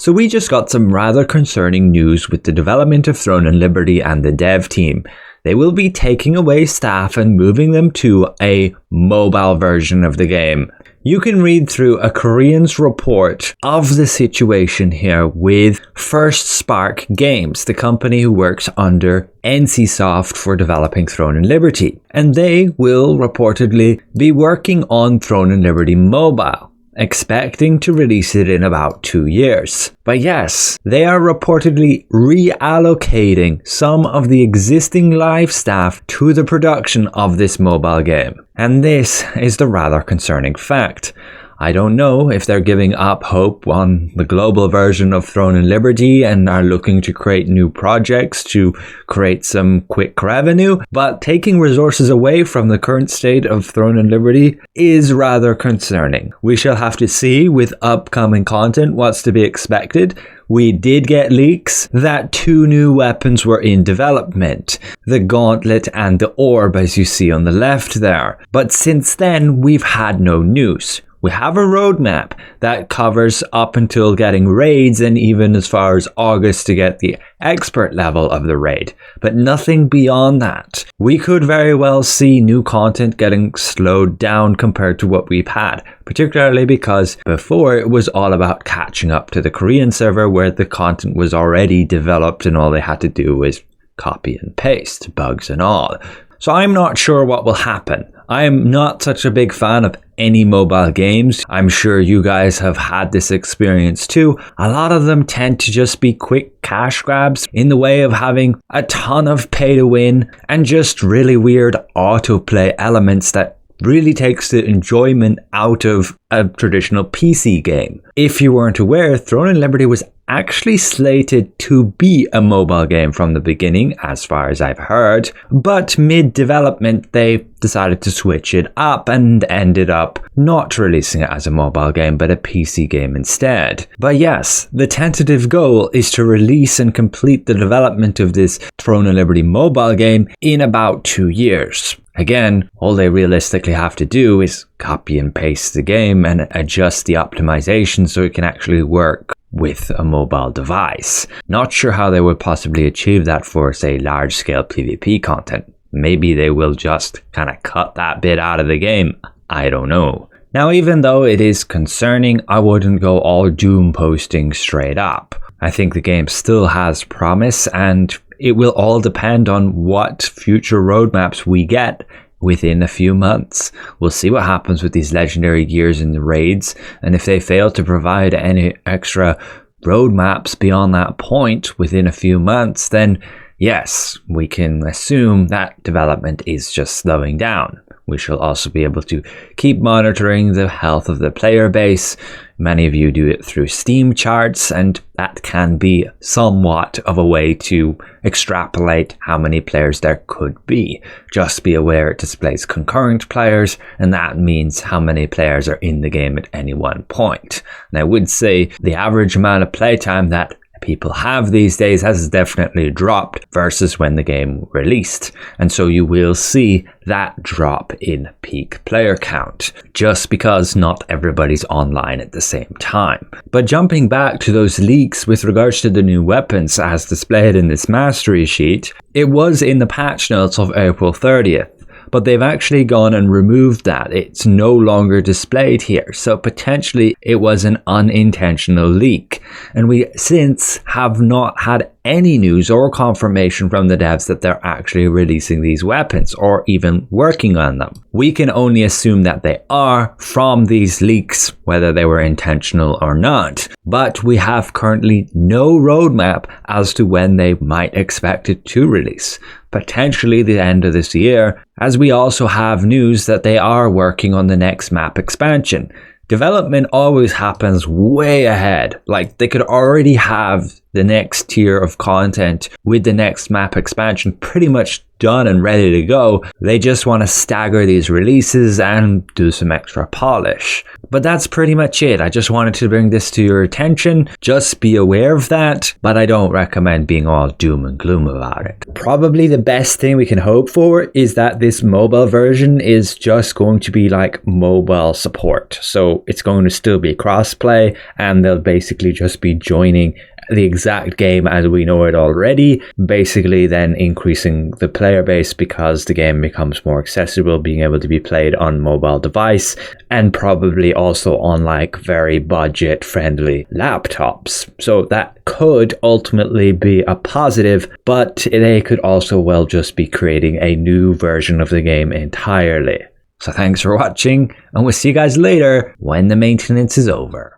So we just got some rather concerning news with the development of Throne and Liberty and the dev team. They will be taking away staff and moving them to a mobile version of the game. You can read through a Korean's report of the situation here with First Spark Games, the company who works under NCSoft for developing Throne and Liberty. And they will reportedly be working on Throne and Liberty Mobile, expecting to release it in about 2 years. But yes, they are reportedly reallocating some of the existing live staff to the production of this mobile game. And this is the rather concerning fact. I don't know if they're giving up hope on the global version of Throne and Liberty and are looking to create new projects to create some quick revenue, but taking resources away from the current state of Throne and Liberty is rather concerning. We shall have to see with upcoming content what's to be expected. We did get leaks that 2 new weapons were in development, the Gauntlet and the Orb, as you see on the left there. But since then, we've had no news. We have a roadmap that covers up until getting raids and even as far as August to get the expert level of the raid, but nothing beyond that. We could very well see new content getting slowed down compared to what we've had, particularly because before it was all about catching up to the Korean server where the content was already developed and all they had to do was copy and paste, bugs and all. So I'm not sure what will happen. I am not such a big fan of any mobile games. I'm sure you guys have had this experience too. A lot of them tend to just be quick cash grabs in the way of having a ton of pay to win and just really weird autoplay elements that really takes the enjoyment out of a traditional PC game. If you weren't aware, Throne and Liberty was actually slated to be a mobile game from the beginning, as far as I've heard, but mid-development they decided to switch it up and ended up not releasing it as a mobile game but a PC game instead. But yes, the tentative goal is to release and complete the development of this Throne and Liberty mobile game in about 2 years. Again, all they realistically have to do is copy and paste the game and adjust the optimization so it can actually work with a mobile device. Not sure how they would possibly achieve that for, say, large-scale PvP content. Maybe they will just kind of cut that bit out of the game. I don't know. Now, even though it is concerning, I wouldn't go all doom posting straight up. I think the game still has promise, and it will all depend on what future roadmaps we get within a few months. We'll see what happens with these legendary gears in the raids, and if they fail to provide any extra roadmaps beyond that point within a few months, then yes, we can assume that development is just slowing down. We shall also be able to keep monitoring the health of the player base. Many of you do it through Steam charts, and that can be somewhat of a way to extrapolate how many players there could be. Just be aware it displays concurrent players, and that means how many players are in the game at any one point. And I would say the average amount of playtime that people have these days has definitely dropped versus when the game released, and so you will see that drop in peak player count just because not everybody's online at the same time. But jumping back to those leaks with regards to the new weapons as displayed in this mastery sheet, it was in the patch notes of April 30th. But they've actually gone and removed that. It's no longer displayed here. So potentially it was an unintentional leak. And we since have not had any news or confirmation from the devs that they're actually releasing these weapons or even working on them. We can only assume that they are from these leaks, whether they were intentional or not. But we have currently no roadmap as to when they might expect it to release. Potentially the end of this year, as we also have news that they are working on the next map expansion. Development always happens way ahead. Like, they could already have the next tier of content with the next map expansion pretty much done and ready to go. They just want to stagger these releases and do some extra polish. But that's pretty much it. I just wanted to bring this to your attention. Just be aware of that, but I don't recommend being all doom and gloom about it. Probably the best thing we can hope for is that this mobile version is just going to be like mobile support. So it's going to still be crossplay, and they'll basically just be joining the exact game as we know it already, basically then increasing the player base because the game becomes more accessible, being able to be played on mobile device, and probably also on like very budget friendly laptops. So that could ultimately be a positive, but they could also well just be creating a new version of the game entirely. So thanks for watching, and we'll see you guys later when the maintenance is over.